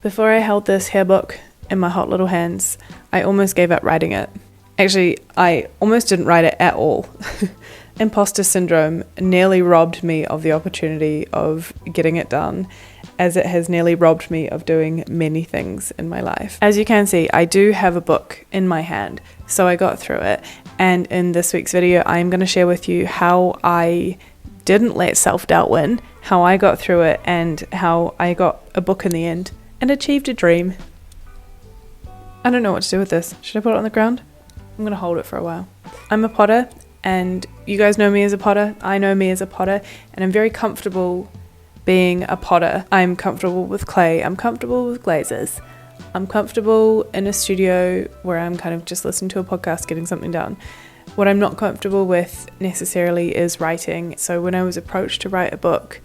Before I held this hair book in my hot little hands, I almost gave up writing it. Actually, I almost didn't write it at all. Imposter syndrome nearly robbed me of the opportunity of getting it done, as it has nearly robbed me of doing many things in my life. As you can see, I do have a book in my hand, so I got through it. And in this week's video, I'm going to share with you how I didn't let self-doubt win, how I got through it, and how I got a book in the end and achieved a dream. I don't know what to do with this. Should I put it on the ground? I'm going to hold it for a while. I'm a potter, and you guys know me as a potter. I know me as a potter, and I'm very comfortable being a potter. I'm comfortable with clay. I'm comfortable with glazes. I'm comfortable in a studio where I'm kind of just listening to a podcast, getting something done. What I'm not comfortable with necessarily is writing. So when I was approached to write a book,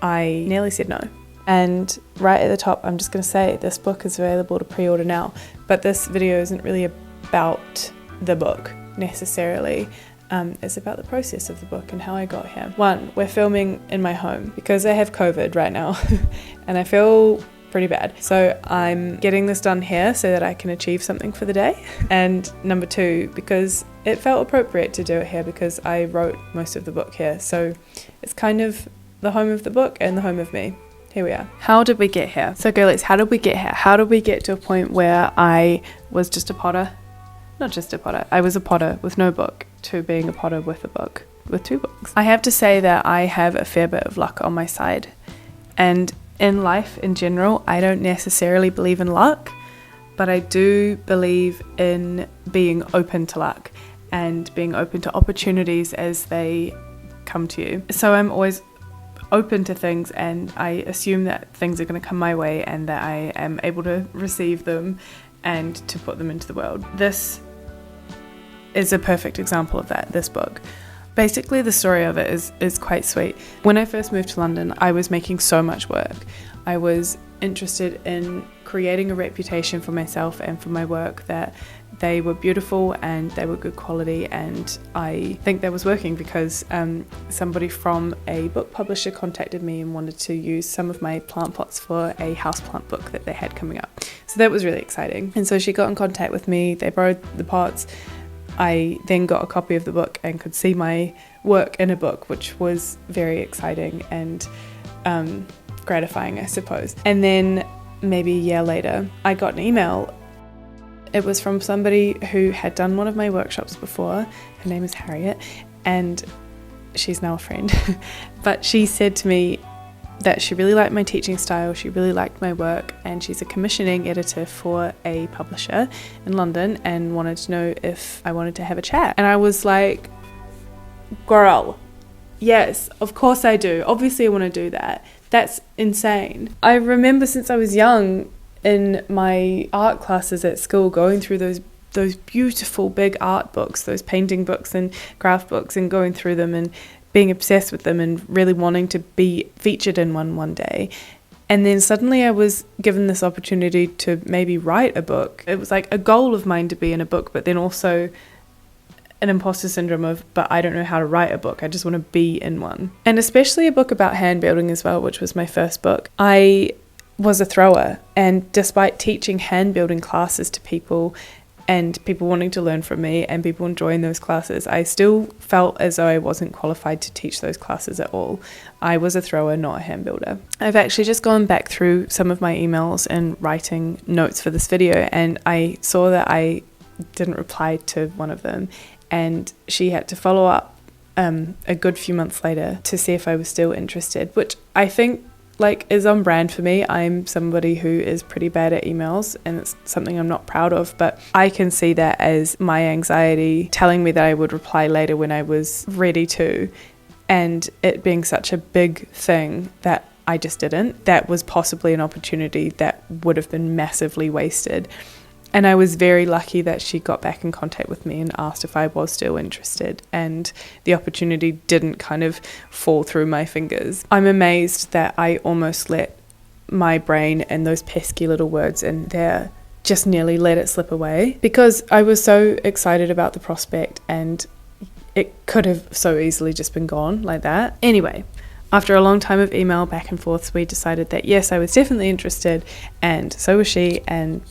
I nearly said no. And right at the top, I'm just going to say this book is available to pre-order now. But this video isn't really about the book necessarily. It's about the process of the book and how I got here. One, we're filming in my home because I have COVID right now and I feel pretty bad. So I'm getting this done here so that I can achieve something for the day. And number two, because it felt appropriate to do it here because I wrote most of the book here. So it's kind of the home of the book and the home of me. Here we are. How did we get here? So girlies, how did we get here? How did we get to a point where I was just a potter? Not just a potter. I was a potter with no book to being a potter with a book, with 2 books. I have to say that I have a fair bit of luck on my side. And in life in general, I don't necessarily believe in luck, but I do believe in being open to luck and being open to opportunities as they come to you. So I'm always open to things, and I assume that things are going to come my way and that I am able to receive them and to put them into the world. This is a perfect example of that, this book. Basically, the story of it is quite sweet. When I first moved to London, I was making so much work. I was interested in creating a reputation for myself and for my work that they were beautiful and they were good quality, and I think that was working because somebody from a book publisher contacted me and wanted to use some of my plant pots for a houseplant book that they had coming up. So that was really exciting. And so she got in contact with me, they borrowed the pots. I then got a copy of the book and could see my work in a book, which was very exciting and gratifying, I suppose. And then maybe a year later, I got an email. It was from somebody who had done one of my workshops before. Her name is Harriet, and she's now a friend. But she said to me that she really liked my teaching style, she really liked my work, and she's a commissioning editor for a publisher in London and wanted to know if I wanted to have a chat. And I was like, girl, yes, of course I do. Obviously I want to do that. That's insane. I remember since I was young in my art classes at school going through those beautiful big art books, those painting books and craft books, and going through them and being obsessed with them and really wanting to be featured in one day. And then suddenly I was given this opportunity to maybe write a book. It was like a goal of mine to be in a book, but then also an imposter syndrome of, but I don't know how to write a book. I just want to be in one. And especially a book about hand building as well, which was my first book. I was a thrower, and despite teaching hand building classes to people and people wanting to learn from me and people enjoying those classes, I still felt as though I wasn't qualified to teach those classes at all. I was a thrower, not a hand builder. I've actually just gone back through some of my emails and writing notes for this video, and I saw that I didn't reply to one of them, and she had to follow up a good few months later to see if I was still interested, which I think is on brand for me. I'm somebody who is pretty bad at emails, and it's something I'm not proud of, but I can see that as my anxiety telling me that I would reply later when I was ready to, and it being such a big thing that I just didn't. That was possibly an opportunity that would have been massively wasted. And I was very lucky that she got back in contact with me and asked if I was still interested, and the opportunity didn't kind of fall through my fingers. I'm amazed that I almost let my brain and those pesky little words in there just nearly let it slip away, because I was so excited about the prospect and it could have so easily just been gone like that. Anyway, After a long time of email back and forths, we decided that yes, I was definitely interested, and so was she, and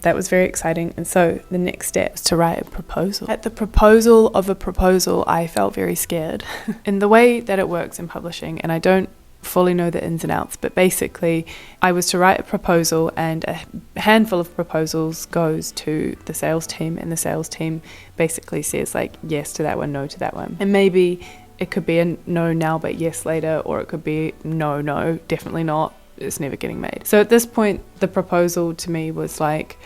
that was very exciting. And so the next step was to write a proposal. At the proposal of a proposal, I felt very scared. In the way that it works in publishing, and I don't fully know the ins and outs, but basically I was to write a proposal, and a handful of proposals goes to the sales team, and the sales team basically says like yes to that one, no to that one, and maybe it could be a no now but yes later, or it could be no, definitely not, it's never getting made. So at this point the proposal to me was like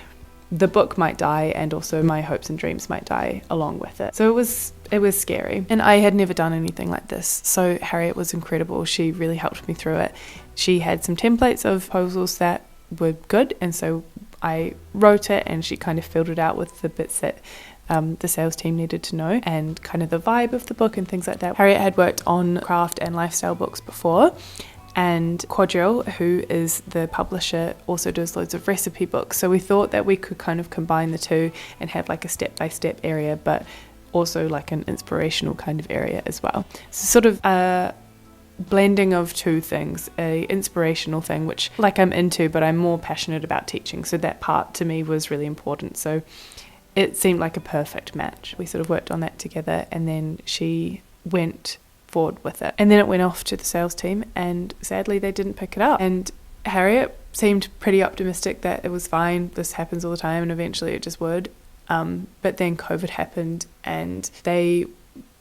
the book might die, and also my hopes and dreams might die along with it. So it was scary, and I had never done anything like this. So Harriet was incredible. She really helped me through it. She had some templates of proposals that were good, and so I wrote it, and she kind of filled it out with the bits that the sales team needed to know, and kind of the vibe of the book and things like that. Harriet had worked on craft and lifestyle books before, and Quadrille, who is the publisher, also does loads of recipe books. So we thought that we could kind of combine the two and have like a step-by-step area, but also like an inspirational kind of area as well. So sort of a blending of two things, a inspirational thing, which like I'm into, but I'm more passionate about teaching. So that part to me was really important. So it seemed like a perfect match. We sort of worked on that together, and then she went forward with it, and then it went off to the sales team, and sadly they didn't pick it up. And Harriet seemed pretty optimistic that it was fine, this happens all the time, and eventually it just would, but then COVID happened, and they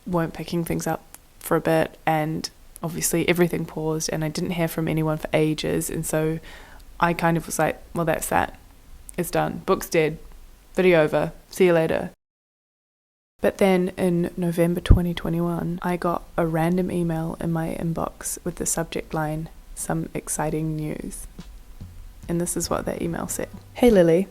weren't picking things up for a bit, and obviously everything paused, and I didn't hear from anyone for ages. And so I kind of was like, well, that's that, it's done, book's dead, video over, see you later. But then in November 2021, I got a random email in my inbox with the subject line, "Some exciting news." And this is what that email said. "Hey Lily,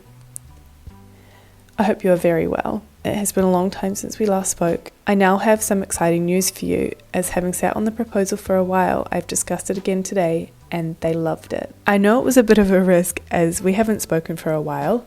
I hope you are very well. It has been a long time since we last spoke. I now have some exciting news for you, as having sat on the proposal for a while, I've discussed it again today, and they loved it. I know it was a bit of a risk, as we haven't spoken for a while.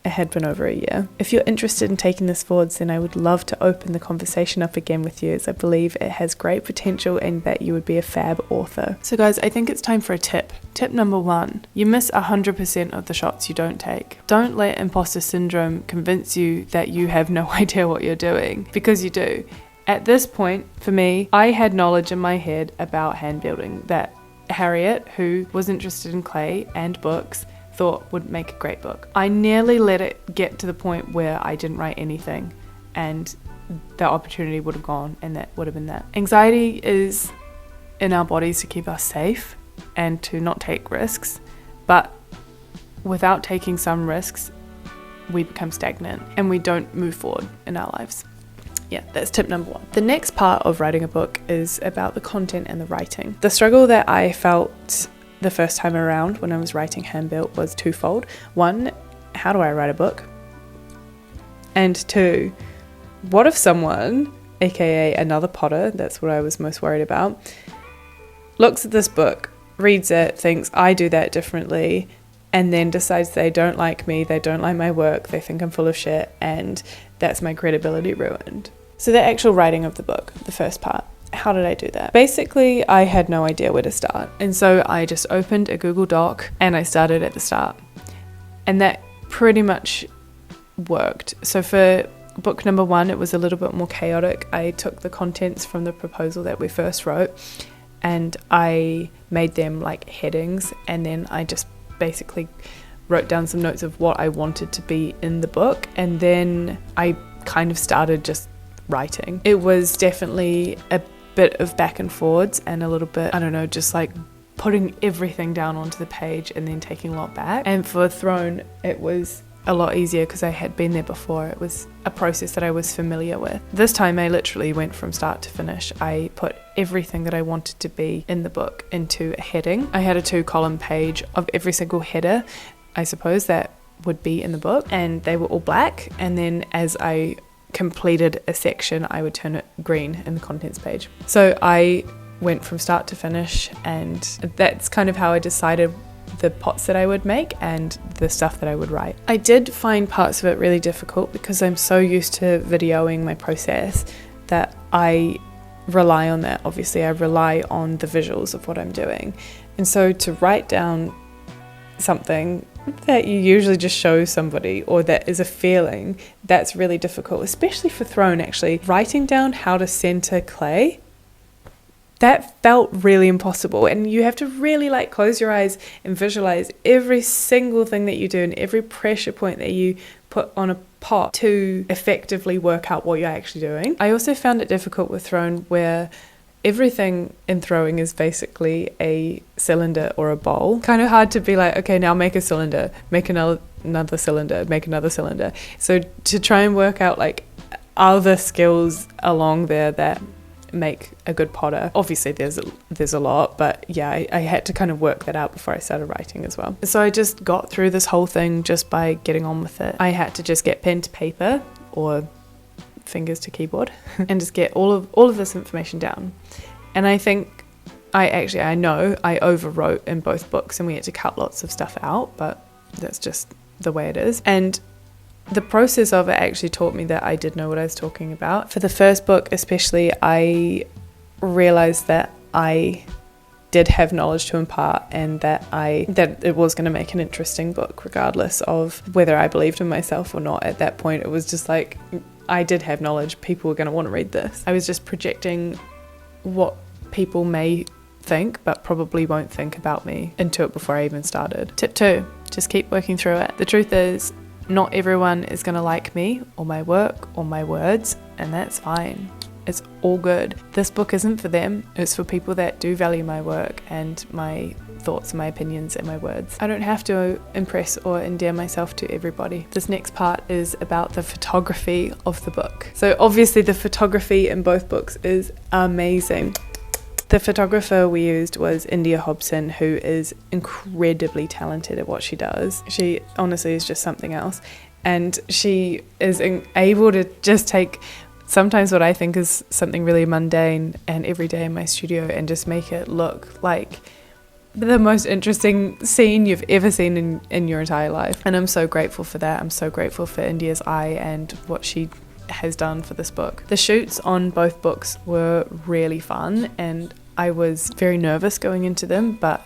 It had been over a year. If you're interested in taking this forwards, then I would love to open the conversation up again with you, as I believe it has great potential and that you would be a fab author." So guys, I think it's time for a tip. Tip number 1, you miss 100% of the shots you don't take. Don't let imposter syndrome convince you that you have no idea what you're doing, because you do. At this point, for me, I had knowledge in my head about hand building that Harriet, who was interested in clay and books, thought would make a great book. I nearly let it get to the point where I didn't write anything, and the opportunity would have gone, and that would have been that. Anxiety is in our bodies to keep us safe and to not take risks, but without taking some risks, we become stagnant and we don't move forward in our lives. Yeah, that's tip number 1. The next part of writing a book is about the content and the writing. The struggle that I felt the first time around when I was writing Handbuilt was twofold. 1, how do I write a book? And 2, what if someone, aka another potter, that's what I was most worried about, looks at this book, reads it, thinks I do that differently, and then decides they don't like me, they don't like my work, they think I'm full of shit, and that's my credibility ruined. So the actual writing of the book, the first part. How did I do that? Basically, I had no idea where to start. And so I just opened a Google Doc and I started at the start. And that pretty much worked. So for book number 1, it was a little bit more chaotic. I took the contents from the proposal that we first wrote and I made them like headings, and then I just basically wrote down some notes of what I wanted to be in the book, and then I kind of started just writing. It was definitely a bit of back and forwards and a little bit, I don't know, just like putting everything down onto the page and then taking a lot back. And for Throne, it was a lot easier because I had been there before. It was a process that I was familiar with. This time I literally went from start to finish. I put everything that I wanted to be in the book into a heading. I had a 2-column page of every single header, I suppose, that would be in the book, and they were all black. And then as I completed a section, I would turn it green in the contents page. So I went from start to finish, and that's kind of how I decided the pots that I would make and the stuff that I would write. I did find parts of it really difficult because I'm so used to videoing my process that I rely on that. Obviously, I rely on the visuals of what I'm doing. And so to write down something that you usually just show somebody or that is a feeling, that's really difficult, especially for Throne actually. Writing down how to center clay, that felt really impossible, and you have to really like close your eyes and visualize every single thing that you do and every pressure point that you put on a pot to effectively work out what you're actually doing. I also found it difficult with Throne where everything in throwing is basically a cylinder or a bowl. Kind of hard to be like, okay, now make a cylinder, make another cylinder, make another cylinder. So to try and work out like other skills along there that make a good potter. Obviously there's a lot, but yeah, I had to kind of work that out before I started writing as well. So I just got through this whole thing just by getting on with it. I had to just get pen to paper or fingers to keyboard and just get all of this information down. And I think I know I overwrote in both books and we had to cut lots of stuff out, but that's just the way it is. And the process of it actually taught me that I did know what I was talking about. For the first book especially, I realized that I did have knowledge to impart and that it was going to make an interesting book regardless of whether I believed in myself or not. At that point it was just like I did have knowledge, people were going to want to read this. I was just projecting what people may think but probably won't think about me into it before I even started. Tip 2, just keep working through it. The truth is, not everyone is going to like me or my work or my words, and that's fine. It's all good. This book isn't for them. It's for people that do value my work and my thoughts and my opinions and my words. I don't have to impress or endear myself to everybody. This next part is about the photography of the book. So obviously the photography in both books is amazing. The photographer we used was India Hobson, who is incredibly talented at what she does. She honestly is just something else. And she is able to just take sometimes what I think is something really mundane and everyday in my studio and just make it look like the most interesting scene you've ever seen in your entire life. And I'm so grateful for that. I'm so grateful for India's eye and what she has done for this book. The shoots on both books were really fun and I was very nervous going into them, but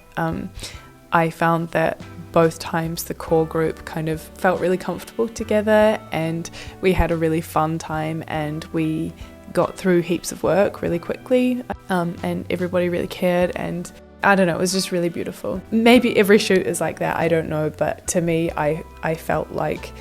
I found that both times the core group kind of felt really comfortable together and we had a really fun time and we got through heaps of work really quickly, and everybody really cared, and I don't know, it was just really beautiful. Maybe every shoot is like that, I don't know, but to me I felt like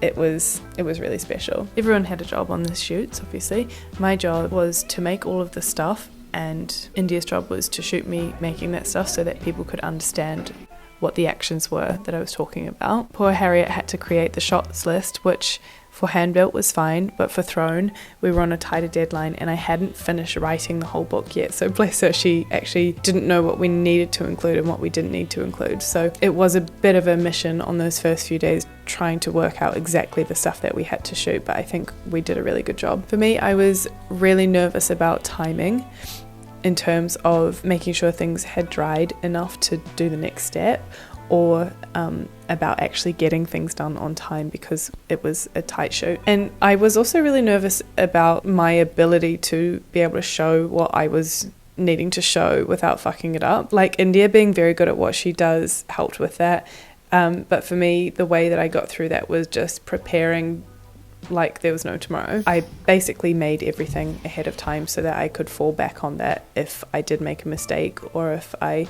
it was really special. Everyone had a job on the shoots, obviously. My job was to make all of the stuff and India's job was to shoot me making that stuff so that people could understand what the actions were that I was talking about. Poor Harriet had to create the shots list, which for hand-built was fine, but for Throne we were on a tighter deadline and I hadn't finished writing the whole book yet, so bless her, she actually didn't know what we needed to include and what we didn't need to include. So it was a bit of a mission on those first few days trying to work out exactly the stuff that we had to shoot, but I think we did a really good job. For me, I was really nervous about timing in terms of making sure things had dried enough to do the next step, or about actually getting things done on time because it was a tight shoot. And I was also really nervous about my ability to be able to show what I was needing to show without fucking it up. Like India being very good at what she does helped with that, but for me the way that I got through that was just preparing like there was no tomorrow. I basically made everything ahead of time so that I could fall back on that if I did make a mistake or if I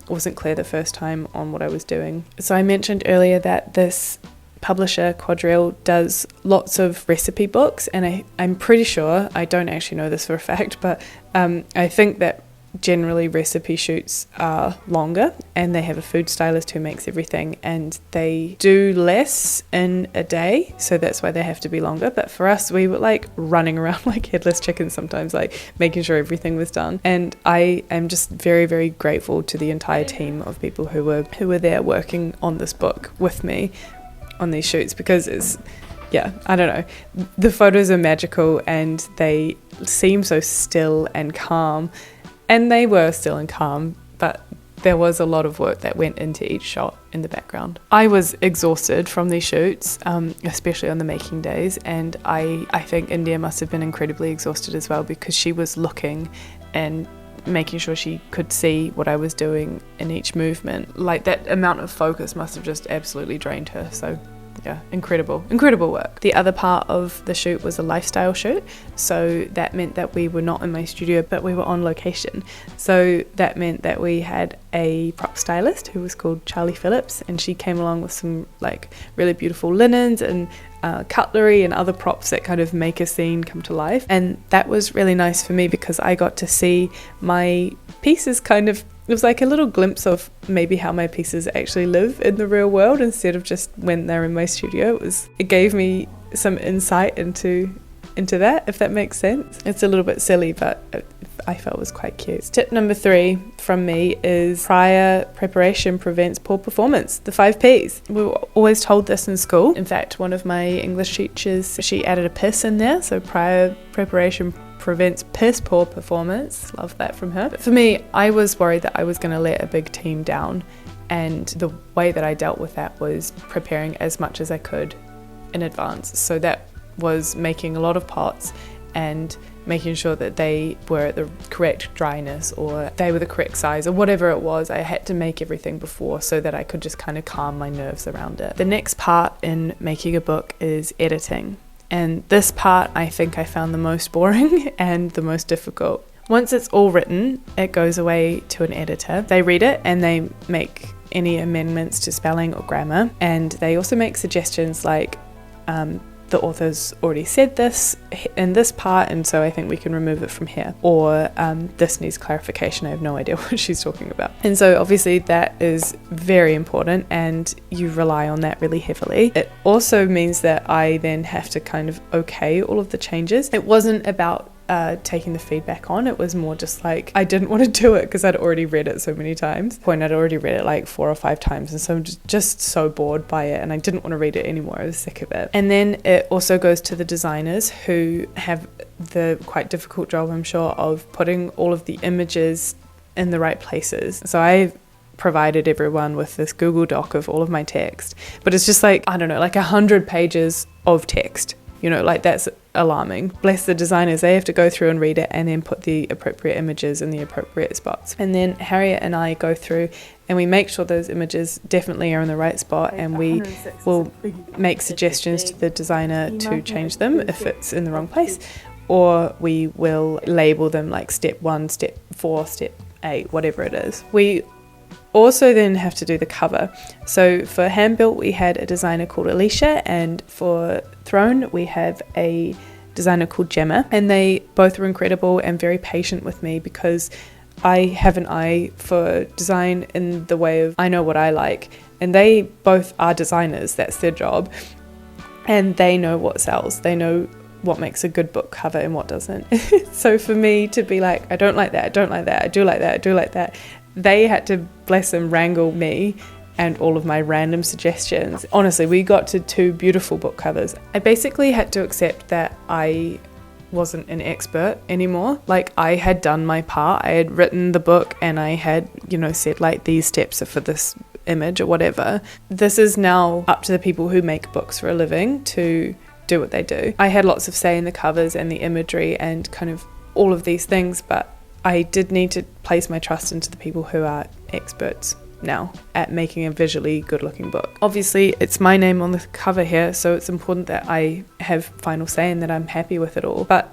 wasn't clear the first time on what I was doing. So I mentioned earlier that this publisher, Quadrille, does lots of recipe books, and I'm pretty sure, I don't actually know this for a fact, but I think that generally recipe shoots are longer and they have a food stylist who makes everything and they do less in a day, so that's why they have to be longer. But for us, we were like running around like headless chickens sometimes, like making sure everything was done. And I am just very, very grateful to the entire team of people who were there working on this book with me on these shoots, because it's, yeah, I don't know, the photos are magical and they seem so still and calm. And they were still and calm, but there was a lot of work that went into each shot in the background. I was exhausted from these shoots, especially on the making days, and I think India must have been incredibly exhausted as well, because she was looking and making sure she could see what I was doing in each movement. Like, that amount of focus must have just absolutely drained her. So yeah, incredible work. The other part of the shoot was a lifestyle shoot, so that meant that we were not in my studio, but we were on location. So that meant that we had a prop stylist who was called Charlie Phillips, and she came along with some like really beautiful linens and cutlery and other props that kind of make a scene come to life. And that was really nice for me, because I got to see my pieces kind of, it was like a little glimpse of maybe how my pieces actually live in the real world instead of just when they're in my studio. It gave me some insight into that, if that makes sense. It's a little bit silly, but I felt it was quite cute. Tip number 3 from me is prior preparation prevents poor performance. The 5 Ps. We were always told this in school. In fact, one of my English teachers, she added a piss in there, so prior preparation prevents piss poor performance. Love that from her. But for me, I was worried that I was going to let a big team down, and the way that I dealt with that was preparing as much as I could in advance. So that was making a lot of pots and making sure that they were at the correct dryness, or they were the correct size, or whatever it was. I had to make everything before so that I could just kind of calm my nerves around it. The next part in making a book is editing. And this part I think I found the most boring and the most difficult. Once it's all written, it goes away to an editor. They read it and they make any amendments to spelling or grammar. And they also make suggestions like, the author's already said this in this part, and so I think we can remove it from here. Or this needs clarification, I have no idea what she's talking about. And so obviously that is very important, and you rely on that really heavily. It also means that I then have to kind of okay all of the changes. It wasn't about taking the feedback on, it was more just like I didn't want to do it because I'd already read it so many times. I'd already read it like 4 or 5 times, and so I'm just so bored by it, and I didn't want to read it anymore. I was sick of it. And then it also goes to the designers, who have the quite difficult job, I'm sure, of putting all of the images in the right places. So I've provided everyone with this Google Doc of all of my text, but it's just like, I don't know, like 100 pages of text. You know, like, that's alarming. Bless the designers, they have to go through and read it and then put the appropriate images in the appropriate spots. And then Harriet and I go through and we make sure those images definitely are in the right spot, and we will make suggestions to the designer to change them if it's in the wrong place, or we will label them like step 1, step 4, step 8, whatever it is. We also then have to do the cover. So for Hand Built, we had a designer called Alicia, and for Throne we have a designer called Gemma, and they both were incredible and very patient with me, because I have an eye for design in the way of I know what I like, and they both are designers, that's their job, and they know what sells, they know what makes a good book cover and what doesn't. So for me to be like, I don't like that, I don't like that, I do like that, I do like that, they had to, bless them, wrangle me and all of my random suggestions. Honestly, we got to 2 beautiful book covers. I basically had to accept that I wasn't an expert anymore. Like, I had done my part, I had written the book, and I had, you know, said like these steps are for this image or whatever. This is now up to the people who make books for a living to do what they do. I had lots of say in the covers and the imagery and kind of all of these things, but I did need to place my trust into the people who are experts now at making a visually good looking book. Obviously it's my name on the cover here, so it's important that I have final say and that I'm happy with it all. But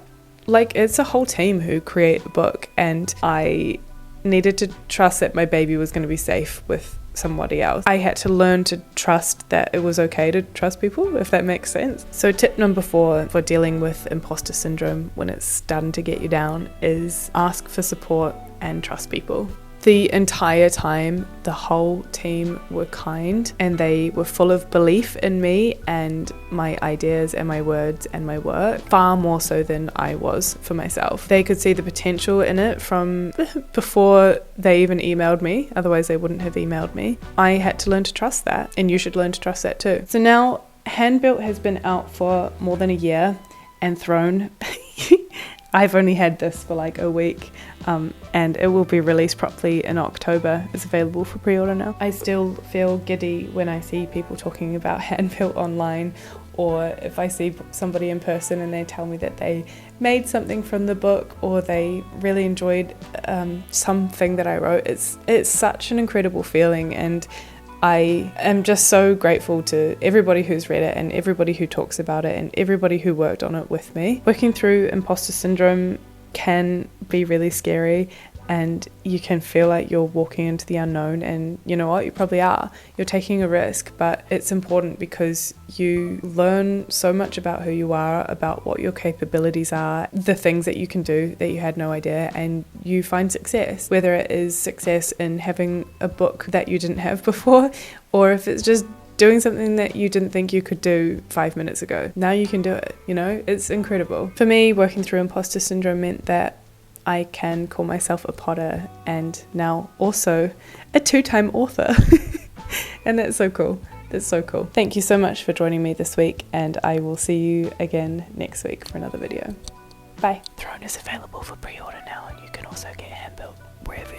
like, it's a whole team who create the book, and I needed to trust that my baby was going to be safe with somebody else. I had to learn to trust that it was okay to trust people, if that makes sense. So tip number 4 for dealing with imposter syndrome when it's starting to get you down is ask for support and trust people. The entire time, the whole team were kind, and they were full of belief in me and my ideas and my words and my work, far more so than I was for myself. They could see the potential in it from before they even emailed me, otherwise they wouldn't have emailed me. I had to learn to trust that, and you should learn to trust that too. So now Hand Built has been out for more than a year, and Throne I've only had this for like a week, and it will be released properly in October. It's available for pre-order now. I still feel giddy when I see people talking about hand built online, or if I see somebody in person and they tell me that they made something from the book, or they really enjoyed something that I wrote. It's such an incredible feeling, and I am just so grateful to everybody who's read it and everybody who talks about it and everybody who worked on it with me. Working through imposter syndrome can be really scary, and you can feel like you're walking into the unknown, and you know what, you probably are. You're taking a risk, but it's important because you learn so much about who you are, about what your capabilities are, the things that you can do that you had no idea, and you find success. Whether it is success in having a book that you didn't have before, or if it's just doing something that you didn't think you could do 5 minutes ago. Now you can do it, you know? It's incredible. For me, working through imposter syndrome meant that I can call myself a potter and now also a 2-time author. And that's so cool. That's so cool. Thank you so much for joining me this week, and I will see you again next week for another video. Bye. Throne is available for pre-order now, and you can also get hand built wherever